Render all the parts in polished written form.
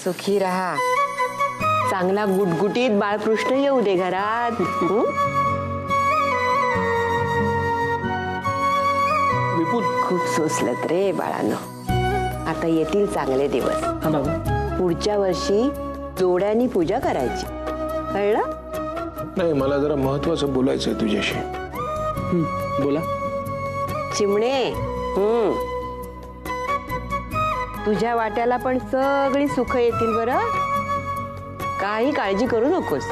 सुखी राहा. चांगला गुटगुटीत बाळकृष्ण येऊ दे घरात. विपुल खूप सोसलत रे बाळांनो. आता येतील चांगले दिवस. हा बाबा. पुढच्या वर्षी जोड्यानी पूजा करायची, कळलं? नाही, मला जरा महत्वाचं बोलायचंय तुझ्याशी. बोला. चिमणे, तुझ्या वाट्याला पण सगळी सुख येतील बरं. काही काळजी करू नकोस.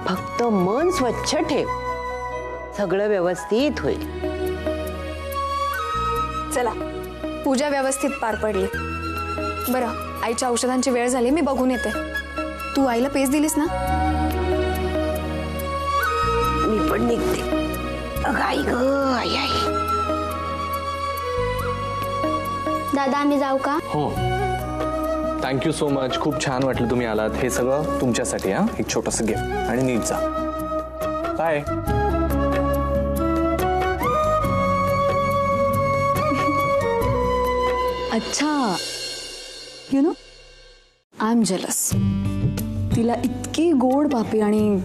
फक्त मन स्वच्छ ठेव, सगळं व्यवस्थित होईल. चला, पूजा व्यवस्थित पार पडली. बरं, आईच्या औषधांची वेळ झाली, मी बघून येते. तू आईला पेज दिलीस ना? मी पण निघते. अगं आई ग, आई आई. दादा आम्ही जाऊ का? हो, थँक्यू सो मच. खूप छान वाटलं तुम्ही आलात. हे सगळं तुमच्यासाठी. हा, एक छोटंसं गिफ्ट. आणि नीट जा. बाय. अच्छा, you know, I am jealous. तिला इतकी गोड बापी आणि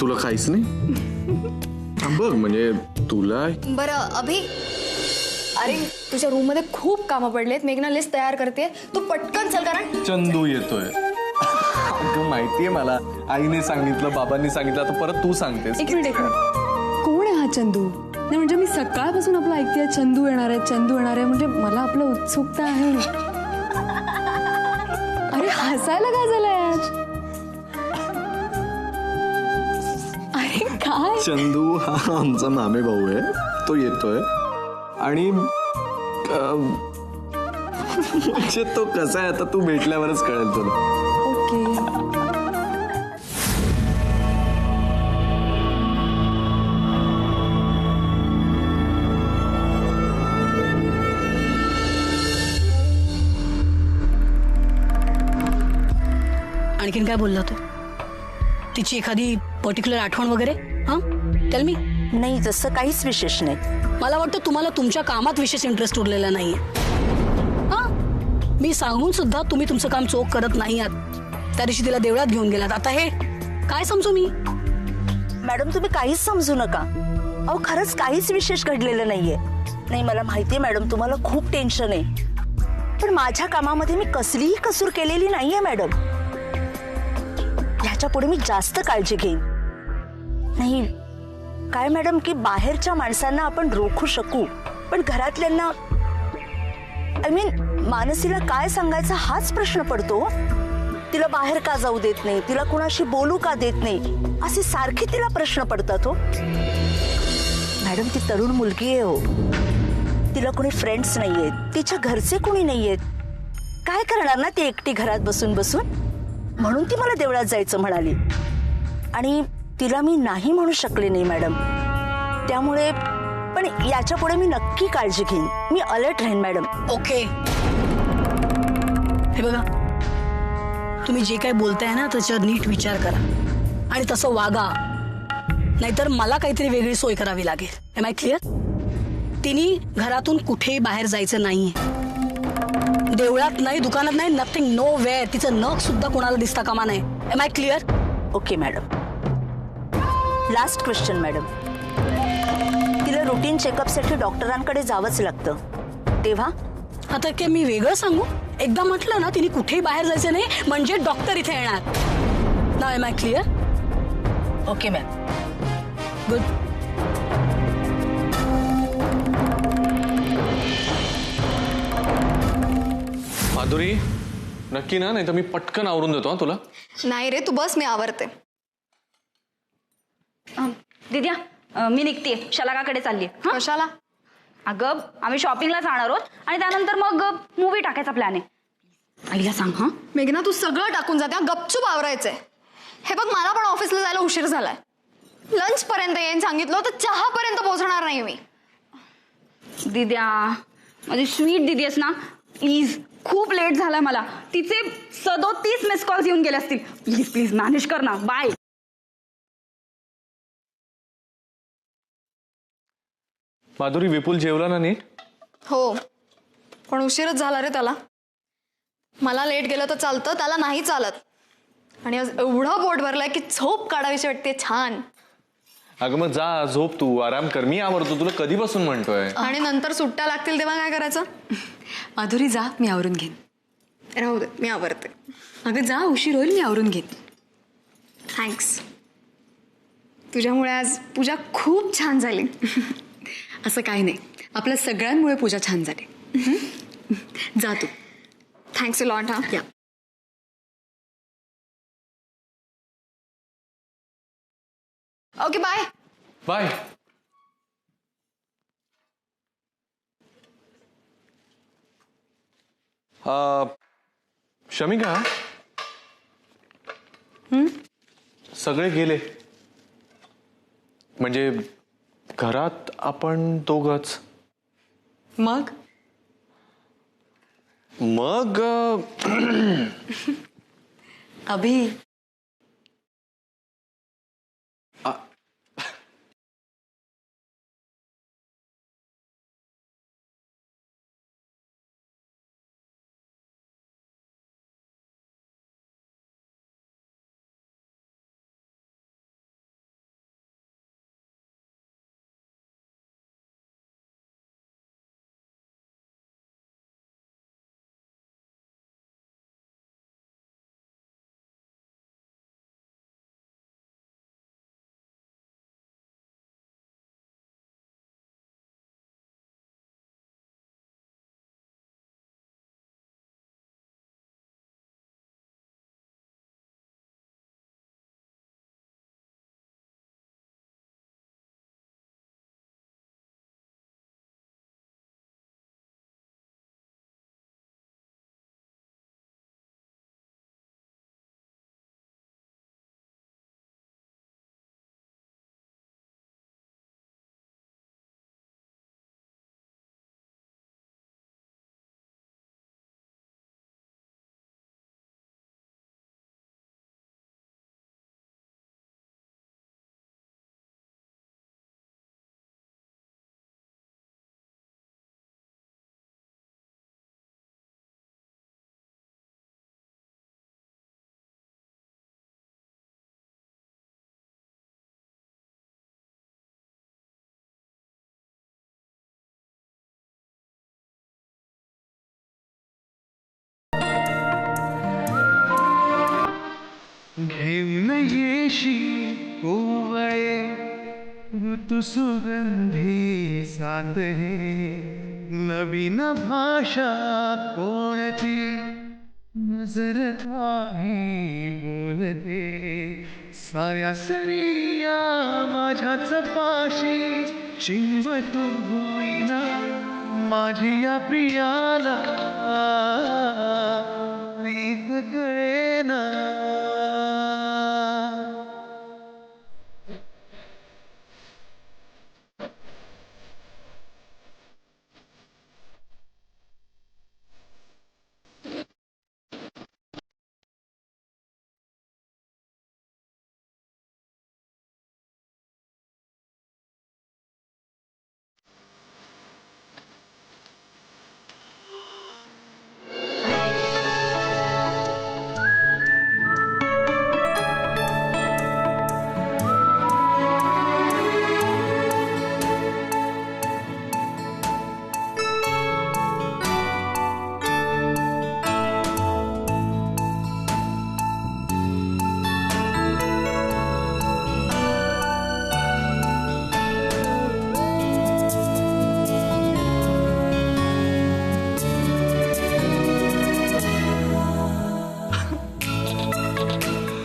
तुला काहीच नाही. बघ, म्हणजे तुला. बरं अभि, अरे तुझ्या रूम मध्ये खूप कामं पडलेत. मेघना लिस्ट तयार करते, तू पटकन चल. कारण चंदू येतोय. अगं माहितीये मला. आईने सांगितलं, बाबांनी सांगितलं, आता परत तू सांगतेस. एक मिनिट. कोण आहे हा चंदू? नाही म्हणजे मी सकाळपासून आपलं ऐकतेय चंदू येणार आहे, चंदू येणार आहे. म्हणजे मला आपलं उत्सुकता आहे. अरे हसायला काय झालंय आज? अरे काय? चंदू हा आमचा मामे भाऊ आहे. तो येतोय. आणि म्हणजे तो कसा आहे आता तू भेटल्यावरच कळेल तुला. ओके. आणखीन काय बोलला तू? तिची एखादी पर्टिक्युलर आठवण वगैरे? हा, टेल मी. नाही, तसं काहीच विशेष नाही. मला वाटतं तुम्हाला तुमच्या कामात विशेष इंटरेस्ट उरलेला नाहीये. हा, मी सांगून सुद्धा तुम्ही तुमचं काम चोख करत नाही आहात. त्या दिवशी तिला देवळात घेऊन गेलात. आता हे काय समजू मी? मॅडम, तुम्ही काहीच समजू नका. अहो, खरंच काहीच विशेष घडलेलं नाहीये. नाही, मला माहितीये मॅडम, तुम्हाला खूप टेन्शन आहे. पण माझ्या कामामध्ये मी कसलीही कसूर केलेली नाहीये मॅडम. ह्याच्या पुढे मी जास्त काळजी घेईन. नाही काय मॅडम, की बाहेरच्या माणसांना आपण रोखू शकू, पण घरातल्यांना, आय मीन मानसीला काय सांगायचा हाच प्रश्न पडतो. तिला बाहेर का जाऊ देत नाही, तिला कुणाशी बोलू का देत नाही, असे सारखे तिला प्रश्न पडतात. हो मॅडम, ती तरुण मुलगी आहे. हो, तिला कोणी फ्रेंड्स नाहीयेत, तिच्या घरचे कोणी नाहीयेत. काय करणार ना ती एकटी घरात बसून बसून. म्हणून ती मला देवळात जायचं म्हणाली. आणि तिला मी नाही म्हणू शकले नाही मॅडम. त्यामुळे पण याच्या पुढे मी नक्की काळजी घेईन. मी अलर्ट राहीन मॅडम. ओके. हे बघा, तुम्ही जे काही बोलताय ना त्याच्यावर नीट विचार करा आणि तसं वागा. नाहीतर मला काहीतरी वेगळी सोय करावी लागेल. Am I clear? तिने घरातून कुठेही बाहेर जायचं नाहीये. देवळात नाही, दुकानात नाही, नथिंग, नो वेअर. तिचं नख सुद्धा कोणाला दिसता कामा नाही. Am I clear? Okay madam. Last question madam, तिला रुटीन चेकअपसाठी डॉक्टरांकडे जावंच लागतं, तेव्हा? आता काय मी वेगळं सांगू? एकदा म्हटलं ना तिने कुठेही बाहेर जायचं नाही म्हणजे डॉक्टर इथे येणार. नाव am I clear? Okay ma'am. Good. Madhuri, नक्की ना? नाही तर मी पटकन आवरून देतो तुला. नाही रे, तू बस, मी आवरते. दिद्या, मी निघतेय. शलाकाकडे चालली. कशाला? अगं, आम्ही शॉपिंगला जाणार आहोत आणि त्यानंतर मग मूवी टाकायचा प्लॅन आहे. आईला सांग. हा मेघना, तू सगळं टाकून जाते. गपचूप आवरायचंय. हे बघ, मला पण ऑफिसला जायला उशीर झालाय. लंच पर्यंत येईन सांगितलं तर चहा पर्यंत पोहोचणार नाही मी. दिद्या, माझी स्वीट दिदी आहेस ना, प्लीज. खूप लेट झालाय मला. तिचे 37 मिस कॉल्स येऊन गेले असतील. प्लीज प्लीज मॅनेज कर ना. बाय. माधुरी, विपुल जेवला ना नीट? हो, पण उशीरच झाला रे त्याला. मला लेट गेलं तर चालतं, त्याला नाही चालत. आणि आज एवढा पोट भरलाय की झोप काढावीशी वाटते छान. अगं मग जा झोप तू, आराम कर. मी आवरतो तुला कधीपासून म्हणतोय. आणि नंतर सुट्ट्या लागतील तेव्हा काय करायचं? माधुरी जा, मी आवरून घेईन. राहू दे, मी आवरते. अगं जा, उशीर होईल, मी आवरून घेईन. थँक्स. तुझ्यामुळे आज पूजा खूप छान झाली. असं काही नाही, आपल्या सगळ्यांमुळे पूजा छान झाली. जा तू. Thanks a lot. हा या. Okay bye. बाय. शमिका, सगळे गेले म्हणजे घरात आपण दोघच. मग मग अभि, घेऊन येशी कोवळे ऋतू सुगंधी साथ हे नवीन भाषा कोणती नजर आहे बोलते साऱ्या सरिया माझ्याच पाशी शिंवत होईना माझी या प्रियाला प्रीत कळेना.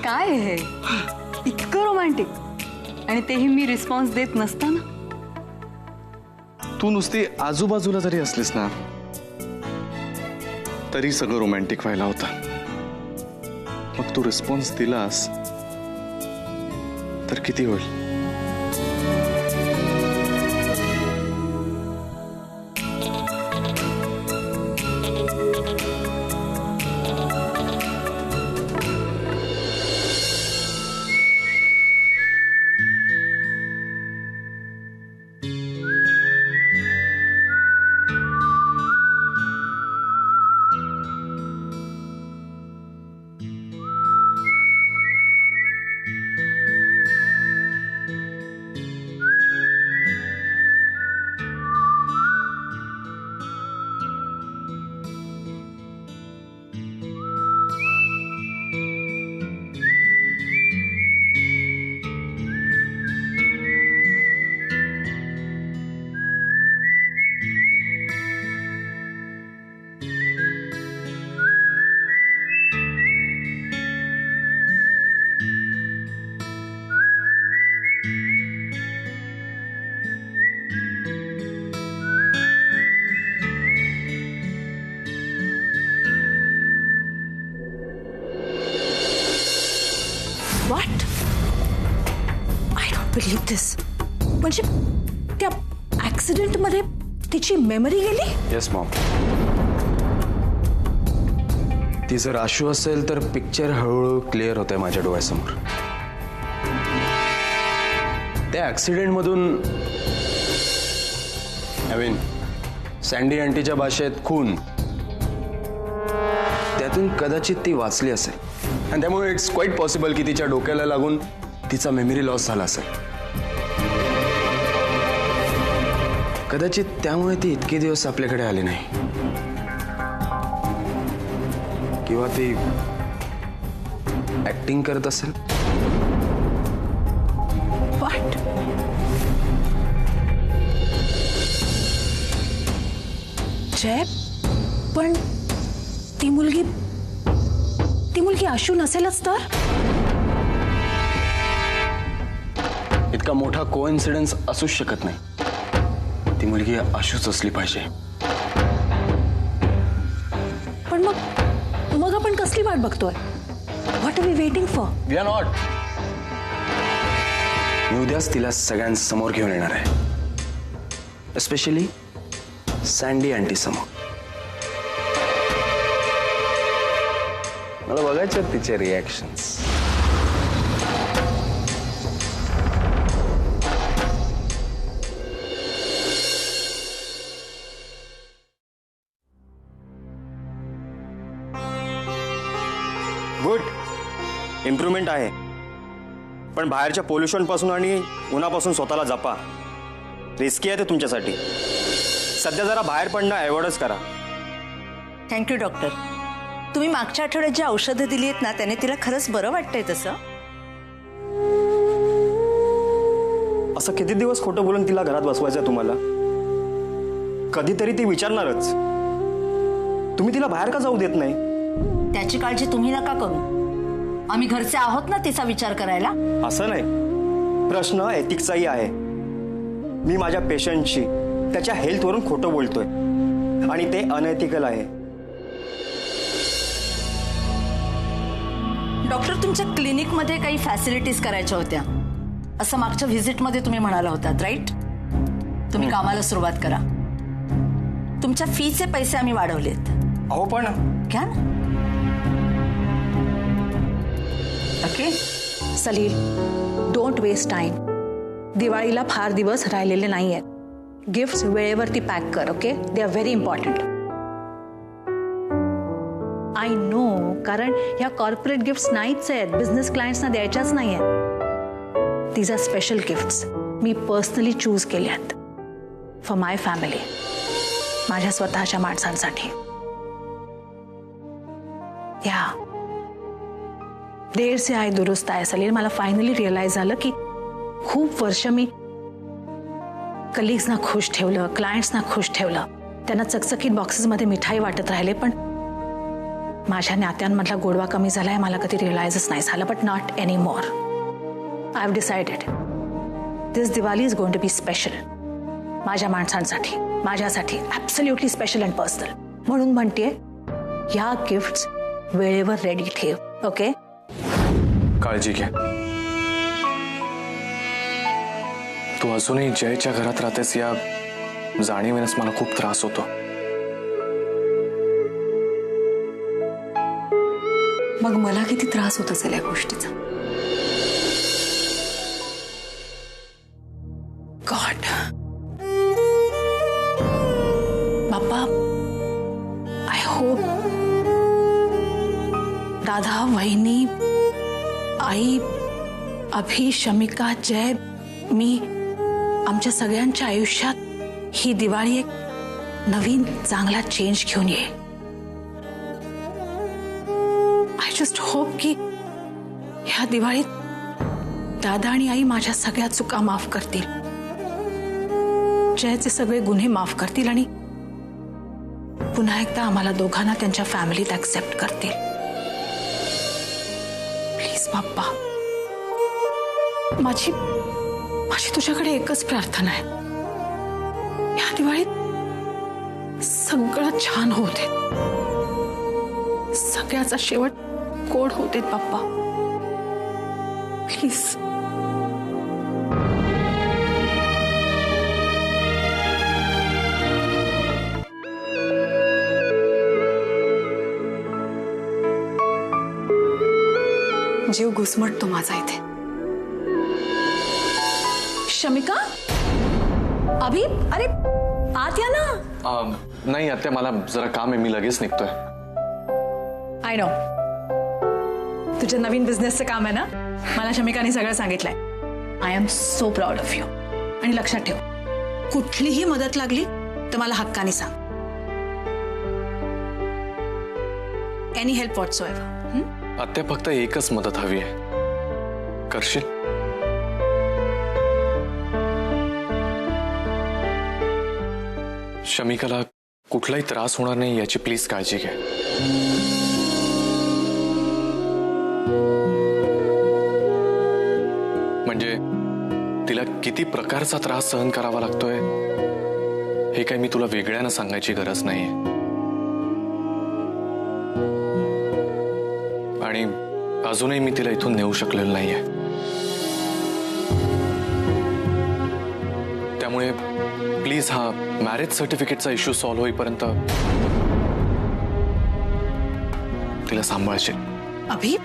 काय हे इतकं रोमॅन्टिक, आणि तेही मी रिस्पॉन्स देत नसताना. तू नुसती आजूबाजूला जरी असलीस ना तरी सगळं रोमॅन्टिक व्हायला होतं. मग तू रिस्पॉन्स दिलास तर किती होईल. व्हॉट? आय डोंट बिलीव्ह दिस. म्हणजे त्या ऍक्सिडेंटमध्ये तिची मेमरी गेली? Yes Maugham. ती जर आशू असेल तर पिक्चर हळूहळू क्लिअर होतंय माझ्या डोळ्यासमोर. त्या ऍक्सिडेंट मधून आय मीन सँडी आंटीच्या भाषेत खून, त्यातून कदाचित ती वाचली असेल आणि त्यामुळे इट्स क्वाईट पॉसिबल की तिच्या डोक्याला लागून तिचा मेमरी लॉस झाला असेल. कदाचित त्यामुळे ती इतके दिवस आपल्याकडे आली नाही, किंवा ती ऍक्टिंग करत असेल. व्हॉट? जय, पण ती मुलगी आशू नसेलच तर? इतका मोठा कोइन्सिडन्स असूच शकत नाही. ती मुलगी आशूच असली पाहिजे. पण मग आपण कसली वाट बघतोय? What are we waiting for? We are not. मी उद्याच तिला सगळ्यांसमोर घेऊन येणार आहे, एस्पेशली सँडी आंटी समोर. मला बघायचे तिचे रिॲक्शन्स. गुड, इम्प्रूव्हमेंट आहे. पण बाहेरच्या पोल्युशन पासून आणि उन्हापासून स्वतःला जपा. रिस्की आहे ते तुमच्यासाठी. सध्या जरा बाहेर पडणं अवॉइडच करा. Thank you doctor. तुम्ही मागच्या आठवड्यात जी औषधं दिली आहेत ना, त्याने तिला खरंच बरं वाटतंय तसं. असं किती दिवस खोटं बोलून तिला घरात बसवायचं तुम्हाला? कधीतरी ती विचारणारच. तुम्ही तिला बाहेर का जाऊ देत नाही? त्याची काळजी तुम्ही नका करू. आम्ही घरचे आहोत ना तिचा विचार करायला. असं नाही, प्रश्न एथिक्सचाही आहे. मी माझ्या पेशंटशी त्याच्या हेल्थवरून खोटं बोलतोय आणि ते अनएथिकल आहे. डॉक्टर, तुमच्या क्लिनिकमध्ये काही फॅसिलिटीज करायच्या होत्या असं मागच्या व्हिजिटमध्ये तुम्ही म्हणाला होतात, राईट? तुम्ही कामाला सुरुवात करा. तुमच्या फीचे पैसे आम्ही वाढवलेत. अहो पण घ्या ना. Okay Salil, don't waste time. दिवाळीला फार दिवस राहिलेले नाही आहेत. गिफ्ट्स वेळेवरती पॅक कर. Okay, they are very important. I know, कारण ह्या कॉर्पोरेट गिफ्ट्स नाहीच आहेत, बिझनेस क्लायंट्सना द्यायच्याच नाही आहेत. दीज आर स्पेशल गिफ्ट्स मी पर्सनली चूज केले आहेत फॉर माय फॅमिली, माझ्या स्वतःच्या माणसांसाठी. या देर से आय दुरुस्त आहे सलील. मला फायनली रिअलाइज झालं की खूप वर्ष मी कलिग्सना खुश ठेवलं, क्लायंट्सना खुश ठेवलं, त्यांना चकचकीत बॉक्सेसमध्ये मिठाई वाटत राहिले, पण माझ्या नात्यांमधला गोडवा कमी झालाय मला कधी रिअलाइजच नाही झालं. But not any more. I have decided this Diwali is going to be special. माझ्या माणसांसाठी, माझ्यासाठी ॲब्सोल्युटली स्पेशल अँड पर्सनल. म्हणून म्हणते ह्या गिफ्ट्स वेळेवर रेडी ठेव. ओके, काळजी घे. तू अजूनही जयच्या घरात राहतेस या जाणीवेनेच मला खूप त्रास होतो. मग मला किती त्रास होत असेल या गोष्टीचा. गॉड. बाप्पा, आय होप दादा, वहिनी, आई, अभि, शमिका, जय, मी, आमच्या सगळ्यांच्या आयुष्यात ही दिवाळी एक नवीन चांगला चेंज घेऊन येईल. आय जस्ट होप की ह्या दिवाळीत दादा आणि आई माझ्या सगळ्या चुका माफ करतील, जयचे सगळे गुन्हे माफ करतील आणि पुन्हा एकदा आम्हाला दोघांना त्यांच्या फॅमिलीत ऍक्सेप्ट करतील. प्लीज बाप्पा, माझी तुझ्याकडे एकच प्रार्थना आहे. या दिवाळीत सगळं छान होऊ दे, सगळ्याचा शेवट गोड होऊ देत बाप्पा. प्लीज. जीव घुसमटतो माझा इथे. शमिका, अभि, अरे आत या ना. नाही आत्या, मला जरा काम आहे, मी लगेच निघतोय. आय नो तुझ्या नवीन बिझनेसचं काम आहे ना. मला शमिकाने सगळं सांगितलंय. I am so proud of you. आणि लक्षात ठेव, कुठलीही मदत लागली तर मला हक्काने सांग. एनी हेल्प व्हॉट्स एव्हर. आत्या, फक्त एकच मदत हवी आहे, करशील? शमिकाला कुठलाही त्रास होणार नाही याची प्लीज काळजी घ्या. म्हणजे तिला किती प्रकारचा त्रास सहन करावा लागतोय हे काही मी तुला वेगळ्यानं सांगायची गरज नाहीये. आणि अजूनही मी तिला इथून नेऊ शकलेलो नाहीये. त्यामुळे प्लीज हा मॅरेज सर्टिफिकेटचा इश्यू सॉल्व्ह होईपर्यंत तिला सांभाळशील. अभि,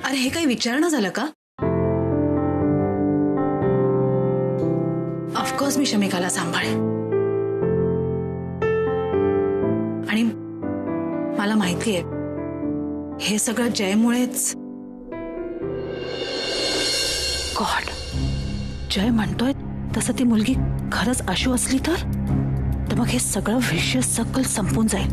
अरे हे काही विचारणं झालं का? ऑफकोर्स मी शमिकाला सांभाळेन. आणि मला माहितीये हे सगळं जयमुळेच. गॉड, जय म्हणतोय तसं ती मुलगी खरंच आशू असली तर मग हे सगळं विशियस सर्कल संपून जाईल.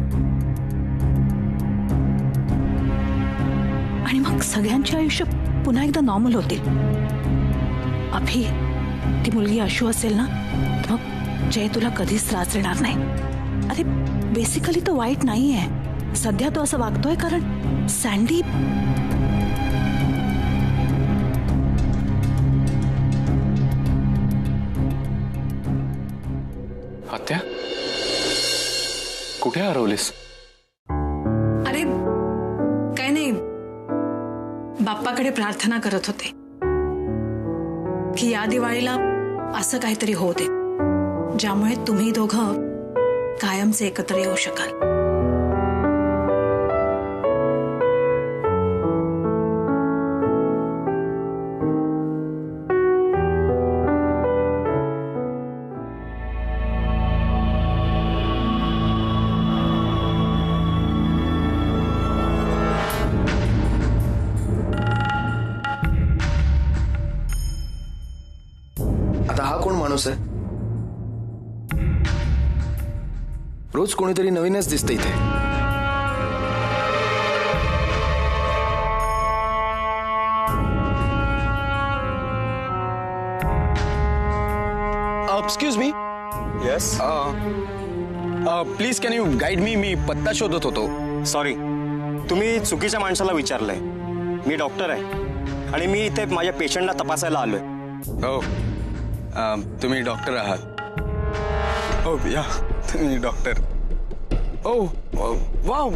आणि मग सगळ्यांचे आयुष्य पुन्हा एकदा नॉर्मल होतील. अभि, ती मुलगी आशू असेल ना तर मग जय तुला कधीच त्रास देणार नाही. अरे बेसिकली तो वाईट नाहीये. सध्या तो असं वागतोय कारण सँडी. आत्या, कुठे हरवलीस? अरे काय नाही, बाप्पाकडे प्रार्थना करत होते की या दिवाळीला असं काहीतरी होऊ दे ज्यामुळे तुम्ही दोघं कायमचे एकत्र येऊ शकाल. आता हा कोण माणूस आहे? रोज कोणीतरी नवीनच दिसतं इथे. Excuse me. Yes. Please can you guide me. मी पत्ता शोधत होतो. सॉरी, तुम्ही चुकीच्या माणसाला विचारलंय. मी डॉक्टर आहे आणि मी इथे माझ्या पेशंटला तपासायला आलोय. हो, तुम्ही डॉक्टर आहात? हो या, तुम्ही doctor. Oh wow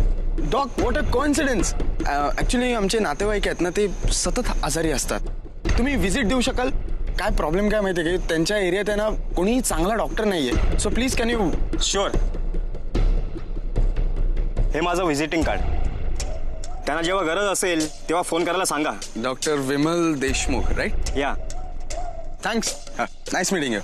doc, what a coincidence. Actually आमचे नातेवाईक आहेत ना, ते सतत आजारी असतात. तुम्ही व्हिजिट देऊ शकाल? काय प्रॉब्लेम काय माहिती आहे की त्यांच्या एरियात आहे ना कोणीही चांगला डॉक्टर नाही आहे. So please can you. Sure. हे माझं व्हिजिटिंग कार्ड. त्यांना जेव्हा गरज असेल तेव्हा फोन करायला सांगा. Doctor Vimal Deshmukh, right? या. थँक्स. Nice meeting you.